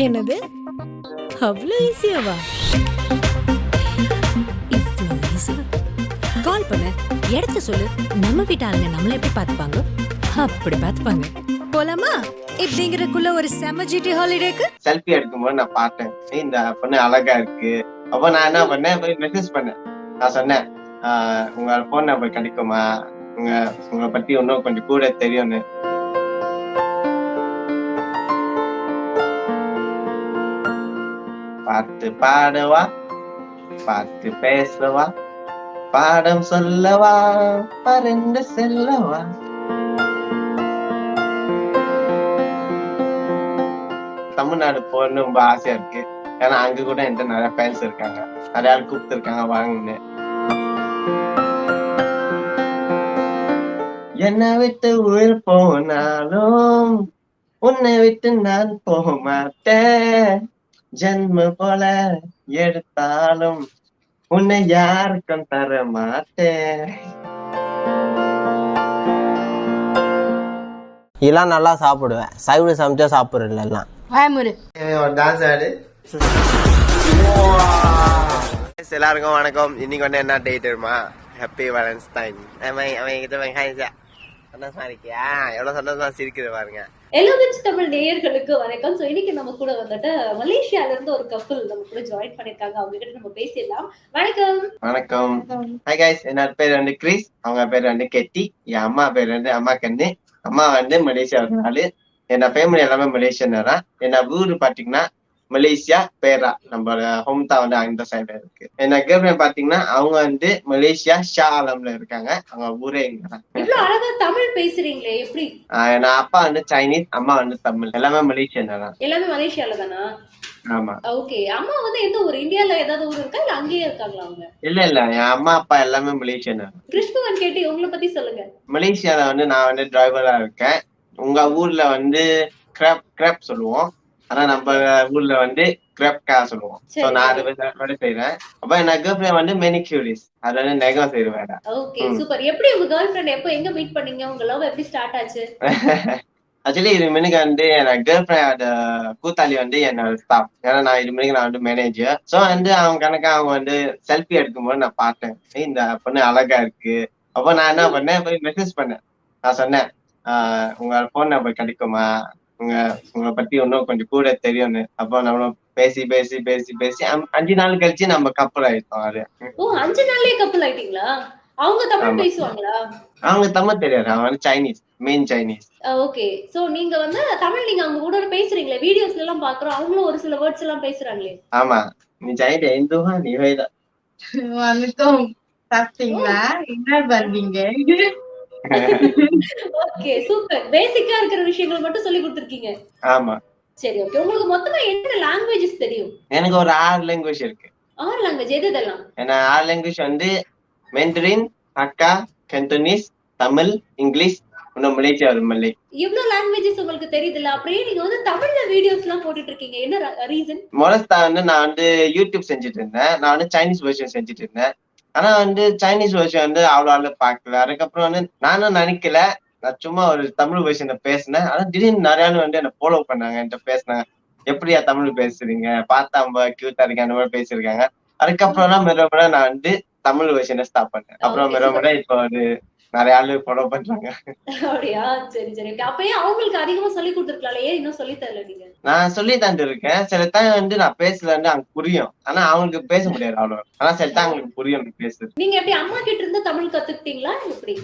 என்னது அவ்வளோ ஈஸியாவா? இவ்வளோ ஈஸியா? கால் பண்ண, இடத்த சொல்லு, நம்ம வீட்டு ஆளுங்க நம்மள எப்படி பார்த்துப்பாங்க அப்படி பார்த்துப்பாங்க. போலாமா? இப்படிங்கிறக்குள்ள ஒரு செம ஜிடி ஹாலிடேக்கு செல்ஃபி எடுக்கும்போது நான் பார்த்தேன், இந்த பொண்ணு அழகா இருக்கு. அப்ப நான் என்ன பண்ணேன், போய் மெசேஜ் பண்ணேன். நான் சொன்னேன், உங்க போன் நம்பர் கிடைக்குமா, உங்களை பத்தி இன்னும் கொஞ்சம் கூட தெரியும்னு. பார்த்து பாடவா, பார்த்து பேசவா, பாடம் சொல்லவா, பறந்து செல்லவா. தமிழ்நாடு போகணும்னு ரொம்ப ஆசையா இருக்கு. ஏன்னா அங்க கூட என்கிட்ட நிறைய ஃபேன்ஸ் இருக்காங்க, நிறைய ஆள் கூப்பிட்டு இருக்காங்க வாங்கன்னு. என்னை விட்டு உயிர் போனாலும் உன்னை விட்டு நான் போக மாட்டேன். ஜென்ம போல எடுத்தாலும் உன்னை யாருக்கும் தர மாட்டேன். இதெல்லாம் நல்லா சாப்பிடுவேன். சைவ சமைச்சா சாப்பிடுறேன் எல்லாம். டான்ஸ் ஆடு. எல்லாருக்கும் வணக்கம். இன்னைக்கு வந்து என்ன டேட் தெரியுமா? ஹாப்பி வேலன்டைன். சந்தோஷமா இருக்கியா? எவ்வளவு சந்தோஷமா சிரிக்குது பாருங்க. எலோவின்ஸ் தமிழ் நேயர்களுக்கு வணக்கம். சோ இன்னைக்கு நம்ம கூட வந்துட்டு மலேசியால இருந்து ஒரு கப்பல் நம்ம கூட ஜாயின் பண்ணிருக்காங்க. அவங்க கிட்ட நம்ம பேசிடலாம். வணக்கம். வணக்கம். ஹாய் கைஸ், என்னோட பேர் வந்து கிறிஸ், அவங்க பேர் வந்து கெட்டி, என் அம்மா பேர் வந்து அம்மா கண்ணு. அம்மா வந்து மலேசியா ஆளு. என்ன ஃபேமிலி எல்லாமே மலேசியன் தான். என்ன ஊரு பாத்தீங்கன்னா மலேசியா பேரா, நம்மளோட ஹோம் டவுன் வந்து அந்த சைட்ல இருக்கு. என்ன கேர்ள் பாத்தீங்கன்னா அவங்க வந்து மலேசியா ஷா ஆலம்ல இருக்காங்க. அவங்க ஊரே இங்கதான். இவ்வளவு அழகா தமிழ் பேசுறீங்களே, எப்படி? என் அப்பா வந்து சைனீஸ், அம்மா வந்து தமிழ். எல்லாமே மலேசியன் தான். எல்லாமே மலேசியால தானா? ஆமா. ஓகே. அம்மா வந்து எந்த ஊர்? இந்தியால ஏதாவது ஊர் இருக்கா இல்ல அங்கேயே இருக்காங்களா அவங்க? இல்ல என் அம்மா அப்பா எல்லாமே மலேசியன் தான். கிறிஸ்துவன் கேட்டி உங்களை பத்தி சொல்லுங்க. மலேசியால வந்து நான் வந்து டிரைவரா இருக்கேன். உங்க ஊர்ல வந்து கிராப் சொல்லுவோம், ஆனா நம்ம ஊர்ல வந்து கிராப்கா சொல்லுவோம். சோ நான் அதை வேலை செய்யறேன். அப்ப என் கேர்ள் ஃபிரெண்ட் வந்து மெனிக்யூரிஸ், அது வந்து நெகம் செய்யற வேலை. Okay, super. எப்படி உங்க கேர்ள் ஃபிரெண்ட் எப்போ எங்க மீட் பண்ணீங்க? உங்க லவ் எப்படி ஸ்டார்ட் ஆச்சு? ஆக்சுவலி இது மணிக்கு வந்து என் கேர்ள் ஃபிரெண்ட் கூத்தாளி வந்து என்னோட ஸ்டாஃப். ஏன்னா நான் இது மணிக்கு நான் வந்து மேனேஜர். சோ வந்து அவங்க கணக்கா அவங்க வந்து செல்ஃபி எடுக்கும்போது நான் பார்த்தேன், இந்த பொண்ணு அழகா இருக்கு. அப்ப நான் என்ன பண்ணேன், போய் மெசேஜ் பண்ணேன். நான் சொன்னேன், உங்க போன் நம்பர் கிடைக்குமா, உங்களை பத்தி இன்னும் கொஞ்சம் கூட தெரியும்னு. அப்போ நம்ம பேசி பேசி பேசி பேசி 5 நாள் கழிச்சு நம்ம கப்பல் ஆயிட்டோம். அது 5 நாள்லயே கப்பல் ஆயிட்டீங்களா? அவங்க தமிழ் பேசுவாங்களா? அவங்க தமிழ் தெரியாது, அவங்க வந்து Chinese, main Chinese. Okay. So நீங்க வந்து தமிழ் நீங்க அவங்க கூட பேசுறீங்களே, வீடியோஸ்ல எல்லாம் பாக்குறோம், அவங்களும் ஒரு சில வேர்ட்ஸ் எல்லாம் பேசுறாங்களே. ஆமா, நீ ஜாயிட இந்துவா நீ வேதா. வணக்கம், சாப்பிட்டீங்களா? என்ன பண்றீங்க? Okay, super. பேசிக்கா இருக்கிற விஷயங்கள் மட்டும் சொல்லி கொடுத்திருக்கீங்க. ஆமா. சரி, ஓகே. உங்களுக்கு மொத்தமா என்ன லாங்குவேஜஸ் தெரியும்? எனக்கு ஒரு 6 லாங்குவேஜ் இருக்கு. 6 லாங்குவேஜ் எதெல்லாம்? என்ன 6 லாங்குவேஜ் வந்து மெண்டரின், ஹக்கா, கண்டோனீஸ், தமிழ், இங்கிலீஷ், இன்னும் மலேசியா ஒரு மலை. இவ்வளவு லாங்குவேஜஸ் உங்களுக்கு தெரியுதுல்ல, அப்படியே நீங்க வந்து தமிழ்ல வீடியோஸ் எல்லாம் போட்டுட்டு இருக்கீங்க. என்ன ரீசன்? மொரஸ்தா வந்து நான் வந்து யூடியூப் செஞ்சுட்டு இருந்தேன். நான் வந்து சைனீஸ் வெர்ஷன் செஞ்சுட்டு இருந்தேன். ஆனா வந்து சைனீஸ் வெர்ஷன் வந்து அவ்வளவு பார்க்கல. அதுக்கப்புறம் வந்து நானும் நினைக்கல, நான் சும்மா ஒரு தமிழ் வெர்ஷனை பேசினேன். ஆனா திடீர்னு நிறைய வந்து என்ன ஃபாலோ பண்ணாங்க, என்கிட்ட பேசினாங்க, எப்படியா தமிழ் பேசுறீங்க, பார்த்தா ரொம்ப கியூட்டா இருக்கு, அந்த மாதிரி பேசியிருக்காங்க. அதுக்கப்புறம் தான் மெதுவா நான் வந்து தமிழ் வெர்ஷனை ஸ்டார்ட் பண்ணேன். அப்புறம் மெதுவா இப்போ ஒரு நிறைய ஆளு ஃபாலோ பண்றாங்க. அப்படியா? சரி சரி. அப்பயே அவங்களுக்கு அதிகமா சொல்லி கொடுத்துருக்கலாம், ஏன் இன்னும் சொல்லி தரல நீங்க? நான் சொல்லி தந்து இருக்கேன். சில டைம் வந்து நான் பேசல வந்து அங்க புரியும், ஆனா அவங்களுக்கு பேச முடியாது அவ்வளவு. ஆனா சில டைம் அவங்களுக்கு புரியும் பேசுறது. நீங்க எப்படி அம்மா கிட்ட இருந்து தமிழ் கத்துக்கிட்டீங்களா எப்படி?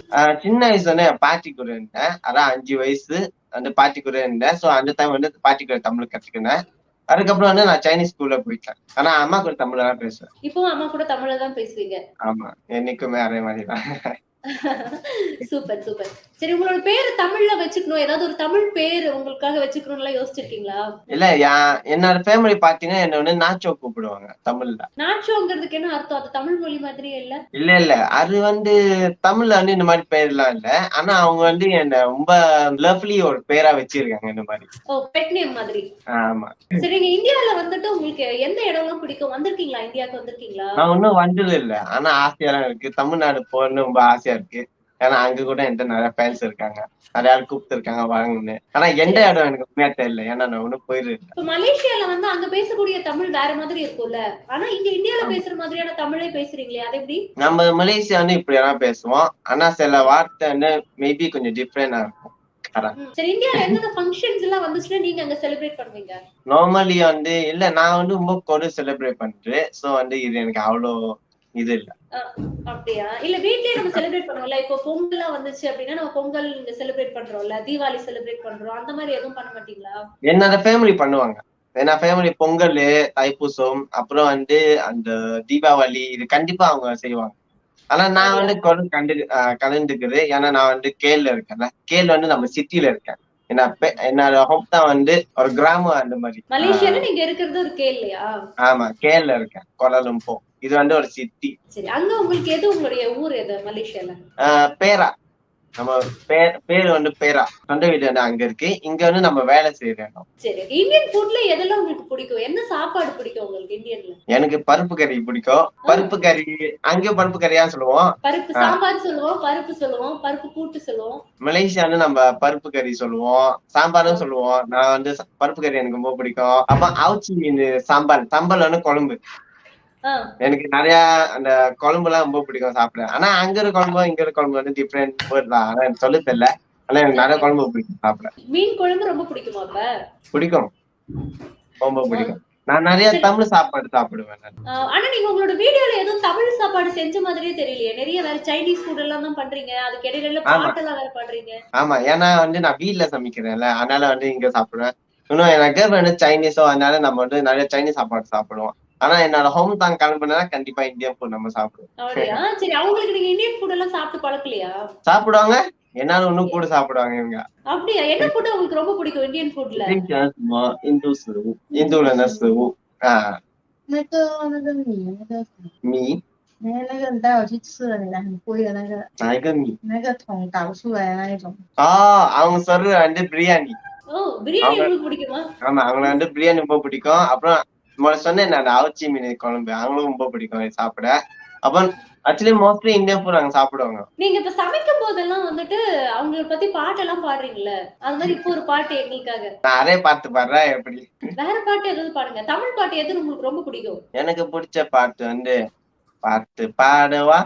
சின்ன வயசுல வந்து என் பாட்டி கூட இருந்தேன். அதான் 5 வயசு வந்து பாட்டி கூட இருந்தேன். சோ அந்த டைம் வந்து பாட்டி கூட தமிழ் கத்துக்கினேன். அதுக்கப்புறம் வந்து நான் சைனீஸ் ஸ்கூல்ல போயிட்டேன். ஆனா அம்மா கூட தமிழ்ல தான் பேசுவேன். இப்போ அம்மா கூட தமிழ்ல தான் பேசுவீங்க? ஆமா, என்னைக்குமே அதே மாதிரி தான். Super super. சரி, உங்களோட பேரு தமிழ்ல வச்சுக்கணும், ஏதாவது ஒரு தமிழ் பேர் உங்களுக்காக வச்சுக்கணும்னு யோசிச்சிருக்கீங்களா? இல்ல, என்னோட ஃபேமிலி பாத்தீங்கன்னா என்ன வந்து நாச்சோ கூப்பிடுவாங்க தமிழ்ல. நாச்சோங்கிறதுக்கு என்ன அர்த்தம்? அது தமிழ் மொழி மாதிரியே இல்ல? இல்ல அது வந்து தமிழ்ல வந்து இந்த மாதிரி பேர்லாம் இல்ல. ஆனா அவங்க வந்து என்ன ரொம்ப லவ்லி ஒரு பேரா வச்சிருக்காங்க இந்த மாதிரி. ஓ, பெட் நேம் மாதிரி. ஆமா. சரி, நீங்க இந்தியால வந்துட்டு உங்களுக்கு எந்த இடம்லாம் பிடிக்கும்? வந்திருக்கீங்களா? இந்தியாவுக்கு வந்திருக்கீங்களா? நான் இன்னும் வந்தது இல்ல, ஆனா ஆசையா இருக்கு. தமிழ்நாடு போகணும்னு ரொம்ப ஆசையா இருக்கு. ஏன்னா அங்க கூட என்கிட்ட நிறைய ஃபேன்ஸ் இருக்காங்க, நிறைய ஆள் கூப்பிட்டு இருக்காங்க வாங்கன்னு. ஆனா எந்த இடம் எனக்கு உண்மையா தெரியல, ஏன்னா நான் ஒன்னும் போயிருக்கேன். இப்ப மலேசியால வந்து அங்க பேசக்கூடிய தமிழ் வேற மாதிரி இருக்கும்ல, ஆனா இங்க இந்தியால பேசுற மாதிரியான தமிழே பேசுறீங்களே, அது எப்படி? நம்ம மலேசியா வந்து இப்படி எல்லாம் பேசுவோம், ஆனா சில வார்த்தை வந்து மேபி கொஞ்சம் டிஃப்ரெண்டா இருக்கும். சரி, இந்தியால என்னென்ன ஃபங்க்ஷன்ஸ் எல்லாம் வந்துச்சுன்னா நீங்க அங்க செலிப்ரேட் பண்ணுவீங்க? நார்மலி வந்து இல்ல, நான் வந்து ரொம்ப கொடு செலிப்ரேட் பண்றேன். சோ வந்து இது எனக்கு அவ்வளோ இது இல்ல. அப்படியா? இல்ல வீட்லயே நம்ம செலிப்ரேட் பண்ணுவோம்ல, இப்போ பொங்கல்லாம் வந்துச்சு அப்படின்னா நம்ம பொங்கல் இங்க செலிப்ரேட் பண்றோம்ல, தீபாவளி செலிப்ரேட் பண்றோம், அந்த மாதிரி எதுவும் பண்ண மாட்டீங்களா? என்னோட ஃபேமிலி பண்ணுவாங்க. ஏன்னா ஃபேமிலி பொங்கல், தைப்பூசம், அப்புறம் வந்து அந்த தீபாவளி இது கண்டிப்பா அவங்க செய்வாங்க. ஆனா நான் வந்து கலந்துக்குது, ஏன்னா நான் வந்து கேள்ல இருக்கேன்ல. கேள் வந்து நம்ம சிட்டில இருக்கேன். என்னோட ஹோம் தான் வந்து ஒரு கிராமம் அந்த மாதிரி. மலேசியால நீங்க இருக்கிறது ஒரு கேள்லையா? ஆமா, கேள்ல இருக்கேன், கோலாலம்பூர். இது வந்து ஒரு சிட்டி. சரி, அங்க உங்களுக்கு எது உங்களுடைய ஊர் எது மலேசியால? பேரா. நம்ம பேரு வந்து பேரா. சொந்த வீடு வந்து அங்க இருக்கு. இங்க வந்து நம்ம வேலை செய்யற இடம். சரி, இந்தியன் ஃபுட்ல எதெல்லாம் உங்களுக்கு பிடிக்கும்? என்ன சாப்பாடு பிடிக்கும் உங்களுக்கு இந்தியன்ல? எனக்கு பருப்பு கறி பிடிக்கும். பருப்பு கறி அங்கேயும் பருப்பு கறியா சொல்லுவோம். பருப்பு சாம்பார் சொல்லுவோம், பருப்பு சொல்லுவோம், பருப்பு கூட்டு சொல்லுவோம். மலேசியான்னு நம்ம பருப்பு கறி சொல்லுவோம், சாம்பாரும் சொல்லுவோம். நான் வந்து பருப்பு கறி எனக்கு ரொம்ப பிடிக்கும். அப்புறம் ஆவுச்சி மீன் சாம்பார். சாம்பார் வந்து குழம்பு. எனக்கு நிறைய அந்த குழம்பு எல்லாம் ரொம்ப பிடிக்கும் சாப்பிட. ஆனா அங்க இருக்க குழம்பு இங்க இருக்க குழம்பு வந்து டிஃப்ரெண்ட் வேர்ட் தான். ஆனா எனக்கு சொல்ல தெரியல. ஆனா எனக்கு நிறைய குழம்பு பிடிக்கும் சாப்பிட. மீன் குழம்பு ரொம்ப பிடிக்குமா? அப்ப பிடிக்கும், ரொம்ப பிடிக்கும். நான் நிறைய தமிழ் சாப்பாடு சாப்பிடுவேன். ஆனா நீங்க உங்களோட வீடியோல எதுவும் தமிழ் சாப்பாடு செஞ்ச மாதிரியே தெரியலையே. நிறைய வேற சைனீஸ் ஃபுட் எல்லாம் தான் பண்றீங்க, அதுக்கு இடையில பாட்டெல்லாம் வேற பாடுறீங்க. ஆமா, ஏன்னா வந்து நான் வீட்டுல சமைக்கிறேன்ல, அதனால வந்து இங்க சாப்பிடுவேன். இன்னும் எனக்கு வந்து சைனீஸோ, அதனால நம்ம வந்து நிறைய சைனீஸ் சாப்பாடு சாப்பிடுவோம். ஆனா என்னோட ஹோம் தான் கிளம்புனா கண்டிப்பா இந்தியன் ஃபுட் நம்ம சாப்பிடுவோம். சரி, அவங்களுக்கு நீங்க இந்தியன் ஃபுட் எல்லாம் சாப்பிட்டு பழக்கலையா? சாப்பிடுவாங்க, என்னால இன்னும் கூட சாப்பிடுவாங்க இவங்க. அப்படியா? என்ன ஃபுட் உங்களுக்கு ரொம்ப பிடிக்கும் இந்தியன் ஃபுட்ல? 印度食物，印度人的食物啊。那个米，那个你带我去吃了，很贵的那个。哪一个米？那个桶倒出来的那一种。அவங்க சொல்றது வந்து பிரியாணி. பிரியாணி உங்களுக்கு பிடிக்குமா? ஆமா, அவங்களுக்கு வந்து பிரியாணி ரொம்ப பிடிக்கும். அப்புறம் சொன்னேன் நான் ஆவுச்சி மீன் குழம்பு, அவங்களும் ரொம்ப பிடிக்கும் சாப்பிட. அப்புறம் ஆக்சுவலி மோஸ்ட்லி இந்தியன் ஃபுட் நாங்க சாப்பிடுவாங்க. நீங்க இப்ப சமைக்கும் போதெல்லாம் வந்துட்டு அவங்கள பத்தி பாட்டெல்லாம் பாடுறீங்கல்ல, அது மாதிரி இப்போ ஒரு பாட்டு எங்களுக்காக. நான் அதே பாட்டு பாடுறேன். எப்படி வேற பாட்டு எதுவும் பாடுங்க. தமிழ் பாட்டு எது உங்களுக்கு ரொம்ப பிடிக்கும்? எனக்கு பிடிச்ச பாட்டு வந்து பாட்டு பாடவா,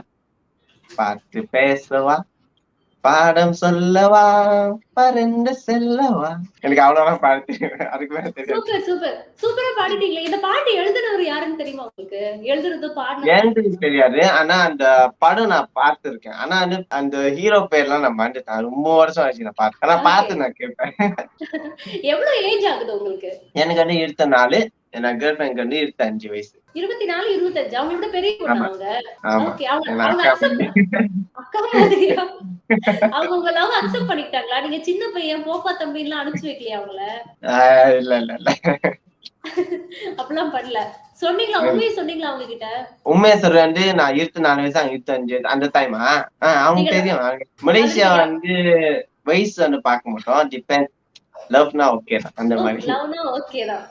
பாட்டு பேசவா, பாடம் சொல்லவா, பறந்து செல்லவா. எனக்கு அவ்வளவுதான் பாட்டு, அதுக்கு மேல தெரியாது. சூப்பர் சூப்பர் சூப்பரா பாடிட்டீங்களே. இந்த பாட்டு எழுதுனவர் யாருன்னு தெரியுமா உங்களுக்கு? எழுதுறது பாடுறது எனக்கு தெரியாது, ஆனா அந்த படம் நான் பார்த்திருக்கேன். ஆனா அந்த ஹீரோ பேர்லாம் நான் மறந்துட்டேன். ரொம்ப வருஷம் ஆச்சு நான் பார்த்தேன். ஆனா பார்த்து நான் கேட்பேன். எவ்வளவு ஏஜ் ஆகுது உங்களுக்கு? எனக்கு வந்து 24, என் கேர்ள் ஃபிரெண்ட் வந்து 25 வயசு. 24 25. அவங்களோட பெரிய பொண்ணு அவங்க. ஓகே, அவங்க அக்கா மாதிரியா? அவங்க உங்க லவ் அக்செப்ட் பண்ணிட்டாங்களா? நீங்க சின்ன பையன் போப்பா தம்பிலாம் அனுப்பிச்சு வைக்கலையா அவங்கள? இல்ல இல்ல இல்ல, அப்படிலாம் பண்ணல. சொன்னீங்களா? உண்மையை சொன்னீங்களா அவங்க கிட்ட? உண்மையை சொல்ற வந்து நான் 24 வயசு, 25 அந்த டைமா அவங்க தெரியும். மலேசியா வந்து வயசு வந்து பார்க்க மாட்டோம், டிபெண்ட். லவ்னா ஓகே தான், அந்த மாதிரி. லவ்னா ஓகே தான்.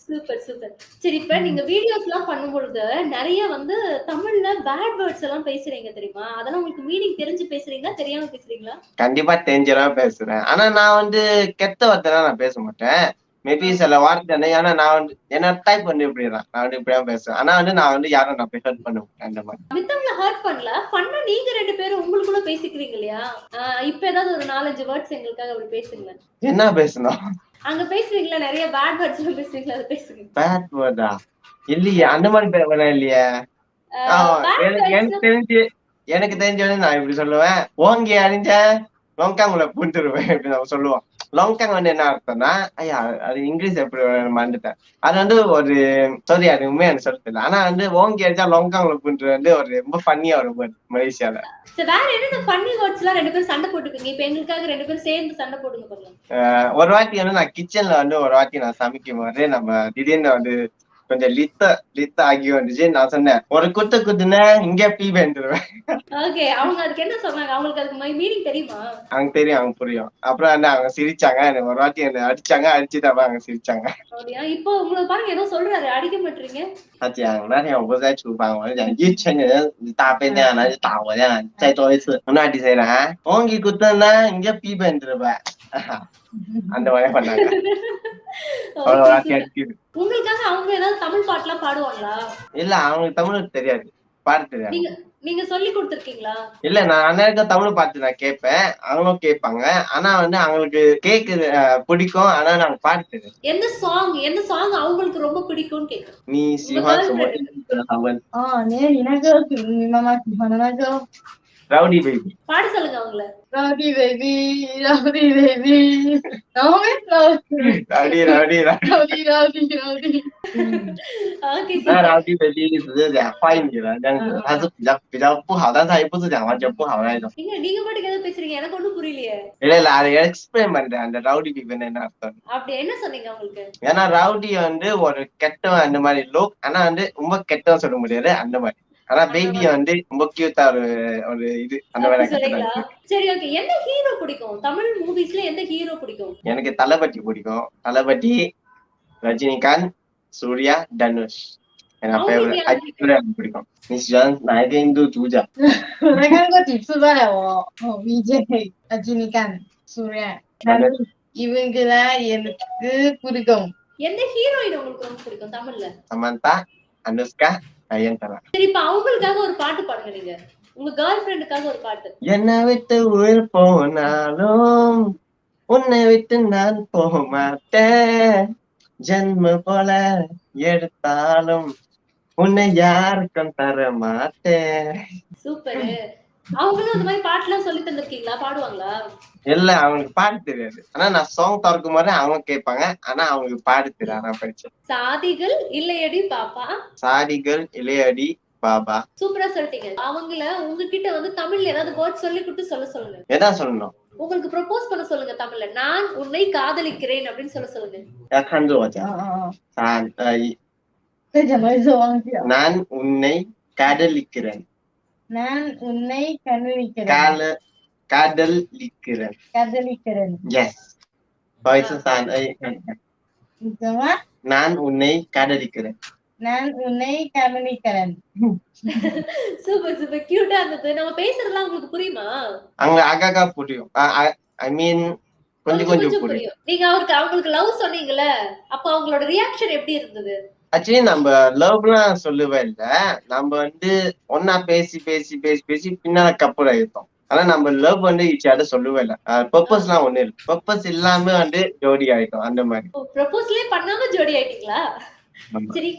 Super super. சரி, இப்ப நீங்க வீடியோஸ் எல்லாம் பண்ணும்பொழுது நிறைய வந்து தமிழ்ல பேட் வேர்ட்ஸ் எல்லாம் பேசுறீங்க தெரியுமா? அதெல்லாம் உங்களுக்கு மீனிங் தெரிஞ்சு பேசுறீங்களா, தெரியாம பேசுறீங்களா? கண்டிப்பா தெரிஞ்சதான் பேசுறேன். ஆனா நான் வந்து கெட்ட வார்த்தை நான் பேச மாட்டேன். மேபி சில வார்த்தை, ஏன்னா நான் வந்து என்ன டைப் வந்து இப்படிதான், நான் வந்து இப்படிதான் பேசுவேன். ஆனா வந்து நான் வந்து யாரும் நான் ஹர்ட் பண்ண மாட்டேன் அந்த மாதிரி. மித்தவங்கள ஹர்ட் பண்ணல, பண்ண நீங்க ரெண்டு பேரும் உங்களுக்குள்ள பேசிக்கிறீங்க இல்லையா? இப்ப ஏதாவது ஒரு 4-5 வேர்ட்ஸ் எங்களுக்காக அப்படி பேசுங்க. என்ன பேசணும்? அங்க பேசுறீங்களா, நிறைய பேட் வேர்ட்ஸ் எல்லாம் பேசுறீங்களா, அதை பேசுங்க. பேட் வேர்டா? இல்லையே, அந்த மாதிரி பேச இல்லையே. எனக்கு தெரிஞ்சது நான் இப்படி சொல்லுவேன், ஓங்கி அறிஞ்ச லொங்காங்குள்ள பூந்துருவேன் இப்படி நம்ம சொல்லுவோம். லொங்காங் வந்து என்ன அர்த்தம்னா, ஐயா அது இங்கிலீஷ் எப்படி மறந்துட்டேன். அது வந்து ஒரு சாரி, அது உண்மையா எனக்கு சொல்ல தெரியல. ஆனா வந்து ஓங்கி அடிச்சா லொங்காங்குள்ள பூண்டு வந்து ஒரு ரொம்ப ஃபன்னியா ஒரு வேர்ட் மலேசியால. வேற என்ன ஃபன்னி வேர்ட்ஸ் எல்லாம் ரெண்டு பேரும் சண்டை போட்டுக்கீங்க? இப்ப எங்களுக்காக ரெண்டு பேரும் சேர்ந்து சண்டை போடுங்க பாருங்க. ஒரு வாட்டி வந்து நான் கிச்சன்ல வந்து ஒரு வாட்டி நான் சமைக்கும் போது நம்ம திடீர்னு வந்து கொஞ்சம் லித்த ஆகி வந்துச்சு. நான் சொன்னேன் ஒரு குத்துனா இங்கே பீ வந்துருவேன். ஓகே, அவங்க அதுக்கு என்ன சொன்னாங்க? அவங்களுக்கு அதுக்கு மீனிங் தெரியுமா? அவங்க தெரியும், அவங்க புரியும். அப்புறம் என்ன அவங்க சிரிச்சாங்க. எனக்கு ஒரு வாட்டி என்ன அடிச்சாங்க, அடிச்சுட்டு அவங்க சிரிச்சாங்க. அப்படியா? இப்போ உங்களை பாருங்க ஏதோ சொல்றாரு, அடிக்க மாட்டீங்க.他讲那天我不是在厨房，我就讲一群人你大便这样，然后就打我这样，再做一次。我那第谁了啊？我குத்துனா இங்க பீ வந்துருவேன். அந்த மாதிரி பண்ணாங்க. உங்களுக்காக அவங்க ஏதாவது தமிழ் பாட்டுலாம் பாடுவாங்களா? இல்ல அவங்களுக்கு தமிழ் தெரியாது, பாட தெரியாது. நீங்க சொல்லி கொடுத்திருக்கீங்களா? இல்ல நான் அண்ணனுக்கு தமிழ் பாட்டு நான் கேட்பேன், அவங்களும் கேட்பாங்க. ஆனா அவங்களுக்கு கேக்குது பிடிக்கும், ஆனா நாங்க பாட்டு தெரியாது. எந்த சாங் அவங்களுக்கு ரொம்ப பிடிக்கும்னு கேக்குறேன். நீ சிவான் அவன் 你那个你妈妈喜欢的那个 ரவுடி பேபி பாட சொல்லுங்க அவங்கள. Rowdy baby, Rowdy baby. 然后呢 rowdy Rowdy. ஓகே,那rowdy baby只是讲坏女人这样子，他是比较不好，但是他也不是讲完全不好那一种。நீங்க பாட்டுக்கு ஏதோ பேசுறீங்க, எனக்கு ஒண்ணும் புரியலையே. இல்ல அதை எக்ஸ்பிளைன் பண்றேன் அந்த ரவுடி பேபின்னு என்ன அர்த்தம். அப்படி என்ன சொன்னீங்க அவங்களுக்கு? ஏன்னா ரவுடி ஒரு கெட்டவன் அந்த மாதிரி லோக், ஆனா ரொம்ப கெட்டவன் சொல்ல முடியாது அந்த மாதிரி. ஆனா பேபி ரொம்ப கியூட்டா ஒரு இது அந்த மாதிரி. சரி, ஓகே. எந்த ஹீரோ பிடிக்கும்? தமிழ் மூவிஸ்ல எந்த ஹீரோ பிடிக்கும்? எனக்கு தளபதி பிடிக்கும். தளபதி, ரஜினிகாந்த், சூர்யா, தனுஷ். எனக்கு ஃபேவரட் அஜித் பிடிக்கும்.你喜欢哪一个印度主角？我才看过几次罢了VJ, ரஜினிகாந்த், சூர்யா, தனுஷ் இவங்களா எனக்கு பிடிக்கும். எந்த ஹீரோயின் உங்களுக்கு ரொம்ப பிடிக்கும் தமிழ்ல? சமந்தா, அனுஷ்கா, நயன்தாரா. சரி, இப்ப அவங்களுக்காக ஒரு பாட்டு பாடுங்க நீங்க. உங்க கேர்ள் ஃப்ரெண்டுக்காக ஒரு பாட்டு. என்னை விட்டு உயிர் போனாலும் உன்னை விட்டு நான் போக மாட்டேன், ஜென்ம போல எடுத்தாலும் உன்னை யாருக்கும் தர மாட்டேன். சூப்பர். அவங்களும் அந்த மாதிரி பாட்டுலாம் சொல்லி தந்திருக்கீங்களா? பாடுவாங்களா? இல்ல அவங்களுக்கு பாட தெரியாது. ஆனா நான் சாங் திறக்கும் போது அவங்க கேட்பாங்க, ஆனா அவங்களுக்கு பாட தெரியாது. நான் படிச்சேன். சாதிகள் இல்லையடி பாப்பா. சாதிகள் இல்லையடி பாபா. சூப்பரா சொல்லிட்டீங்க. அவங்கள உங்ககிட்ட தமிழ்ல ஏதாவது வேர்ட் சொல்லி கொடுத்து சொல்லுங்க. என்ன சொல்லணும்? உங்களுக்கு ப்ரோபோஸ் பண்ண சொல்லுங்க தமிழ்ல. நான் உன்னை காதலிக்கிறேன் அப்படின்னு சொல்லுங்க. 要看着我讲。3 2 1。再讲一次，我忘记了。நான் உன்னை காதலிக்கிறேன். நான் உன்னை காதலிக்கிறேன். காதலிக்கிறேன். Yes. 不好意思，3 2 1。什么？நான் உன்னை காதலிக்கிறேன். நான் உன்னை காதலிக்கிறேன். சூப்பர் கியூட்டா இருந்தது. நம்ம பேசுறதெல்லாம் உங்களுக்கு புரியுமா? அங்க அழகா புரியும். ஐ மீன் கொஞ்சம் புரியும். நீங்க அவங்களுக்கு லவ் சொன்னீங்கல, அப்ப அவங்களோட ரியாக்ஷன் எப்படி இருந்தது? ஆக்சுவலி நம்ம லவ்லாம் சொல்லவே இல்ல. நம்ம ஒன்னா பேசி பின்னால கப்பல் ஆயிட்டோம். ஆனா நம்ம லவ் ஈஸியாட சொல்லவே இல்ல. பர்பஸ் எல்லாம் ஒண்ணு இருக்கு. பர்பஸ் இல்லாம ஜோடி ஆயிட்டோம் அந்த மாதிரி. ப்ரொபோஸ்லே பண்ணாம ஜோடி ஆயிட்டீங்களா? சரி,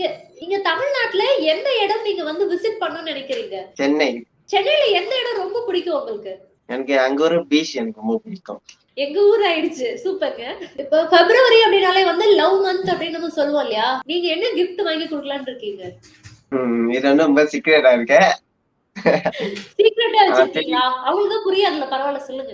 நீங்க தமிழ்நாட்டுல எந்த இடம் நீங்க விசிட் பண்ணணும்னு நினைக்கிறீங்க? சென்னையில எந்த இடம் ரொம்ப பிடிக்கும் உங்களுக்கு? எனக்கு அங்க ஒரு பீச் எனக்கு ரொம்ப பிடிக்கும். எங்க ஊர் ஆயிடுச்சு. சூப்பர்ங்க. இப்ப பிப்ரவரி அப்படினாலே லவ் மந்த் அப்படின்னு நம்ம சொல்லுவோம் இல்லையா? நீங்க என்ன கிஃப்ட் வாங்கி கொடுக்கலாம்னு இருக்கீங்க? இது ரொம்ப சீக்ரெட்டா இருக்கு. சீக்ரெட்டா வச்சிருக்கீங்களா? அவங்களுக்கு புரியாதுல, பரவாயில்ல சொல்லுங்க.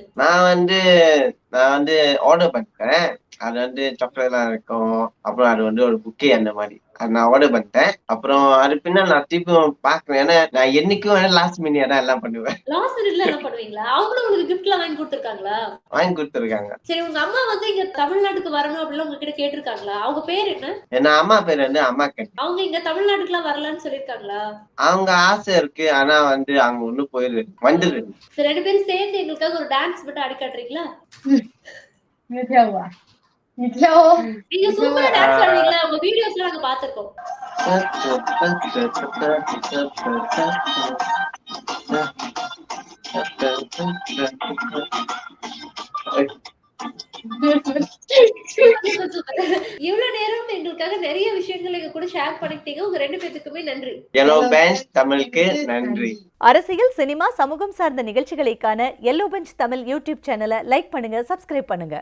நான் ஆர்டர் பண்ணிட்டேன். அது சாக்லேட் எல்லாம் இருக்கும். அப்புறம் அது ஒரு புக்கே அந்த மாதிரி அது நான் ஆர்டர் பண்ணிட்டேன். அப்புறம் அது பின்னா நான் திருப்பியும் பாக்குறேன். ஏன்னா நான் என்னைக்கும் லாஸ்ட் மினிட் தான் எல்லாம் பண்ணுவேன். லாஸ்ட் மினிட்ல எல்லாம் பண்ணுவீங்களா? அவங்களும் உங்களுக்கு கிஃப்ட் எல்லாம் வாங்கி கொடுத்திருக்காங்களா? வாங்கி கொடுத்திருக்காங்க. சரி, உங்க அம்மா இங்க தமிழ்நாட்டுக்கு வரணும் அப்படின்னு உங்ககிட்ட கேட்டிருக்காங்களா? அவங்க பேர் என்ன? என்ன அம்மா பேர் அம்மா கேட்டு. அவங்க இங்க தமிழ்நாட்டுக்கு எல்லாம் வரலாம்னு சொல்லிருக்காங்களா? அவங்க ஆசை இருக்கு. ஆனா அவங்க ஒண்ணு வந்துரு. சரி, 2 பேரும் சேர்ந்து எங்களுக்காக ஒரு டான்ஸ் மட்டும் ஆடி காட்டுறீங்களா? நீங்க சூப்பரா டான்ஸ் ஆடுவீங்களா? உங்க வீடியோஸ்ல நாங்க பாத்துறோம். இவ்வளவு நேரம் எங்களுக்காக நிறைய விஷயங்கள் எங்க கூட ஷேர் பண்ணிட்டீங்க. உங்க 2 பேத்துக்குமே நன்றி. Yellow Bench தமிழுக்கு நன்றி. அரசியல், சினிமா, சமூகம் சார்ந்த நிகழ்ச்சிகளை காண Yellow Bench தமிழ் யூடியூப் சேனலை லைக் பண்ணுங்க, சப்ஸ்கிரைப் பண்ணுங்க.